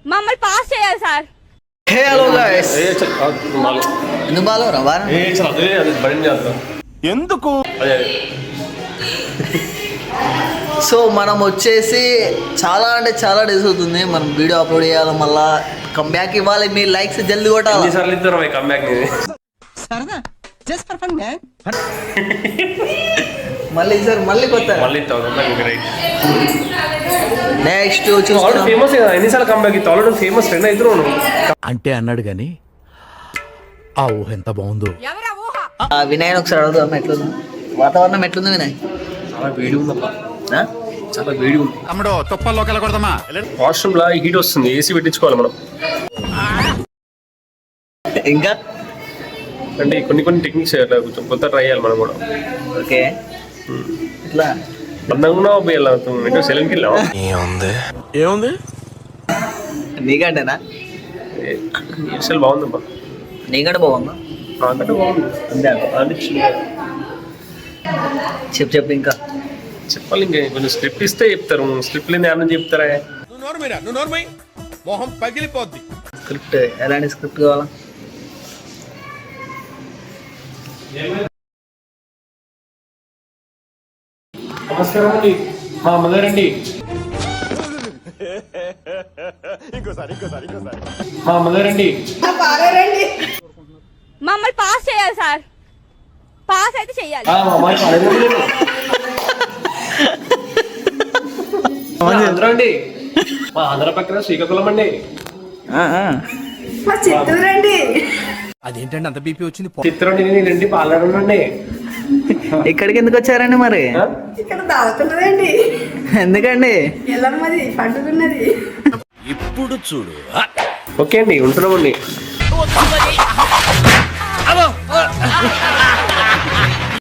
మమ్మల్ని పాస్ చేయాలి sir. Hey hello guys, ఎందుకు బాగాలేరా వారా ఎందుకు? సో మనం వచ్చేసి చాలా అంటే చాలా డేస్ అవుతుంది మనం వీడియో అప్లోడ్ చేయాలి, మళ్ళా కంబ్యాక్ ఇవ్వాలి, మీ లైక్స్ జల్దీ కొట్టాలి. మళ్ళీ సార్ మళ్ళీ కొత్త నెక్స్ట్ ఫేమస్ ఎన్నిసార్లు కంబ్యాక్ ఇస్తావు? ఆల్రెడీ ఫేమస్ ఫ్రెండ్ అవుతున్నావు అంటే అన్నాడు గాని ఆ ఊహ ఎంత బాగుందో. వినయ్ ఒకసారి అడుగుదాం, ఎట్లుంది వాతావరణం? ఎట్లుంది వినయ్? చాలా వేడి ఉందమ్మా, చాలా వేడి ఉంది. తమ్ముడు తుప్పల్లోకి వెళ్ళకూడదమ్మా. వాష్రూమ్ లా హీట్ వస్తుంది, ఏసీ పెట్టించుకోవాలి మనం. ఇంకా అంటే కొన్ని టెక్నిక్స్ కొంచెం కొత్త ట్రై చేయాలి మనం కూడా. ఓకే, ఇట్లా అందంగా పోయాలి, సెలెన్కి వెళ్ళాం. ఏముంది నీకంటేనా? అసలు బాగుందమ్మా. నీకంటే బాగుందా? నాకంటే బాగుంది. చెప్పు ఇంకా చెప్పాలి. ఇంకా కొంచెం స్క్రిప్ట్ ఇస్తే చెప్తారు, స్క్రిప్ట్ లేని ఏమన్నా చెప్తారా? మొహం పగిలిపోద్ది. స్క్రిప్ట్ ఎలాంటి స్క్రిప్ట్ కావాలా? నమస్కారం అండి, మా అమ్మగారండి. మా అమ్మగారండి. మమ్మల్ని పాస్ చేయాలి సార్. పాస్ అయితే చెయ్యాలి. మా అమ్మాయి ఆంధ్ర అండి, మా ఆంధ్ర పక్కన శ్రీకాకుళం అండి. చిత్తూరు అండి. అదేంటండి అంత బీపీ వచ్చింది? చిత్రం నేనండి, పాలన అండి. ఇక్కడికి ఎందుకు వచ్చారండి మరి? ఇక్కడ దాగుతున్నదండి. ఎందుకండి? ఎల్లమ్మది పండుగన్నది. ఇప్పుడు చూడు. ఓకే అండి, ఉంటున్నామండి.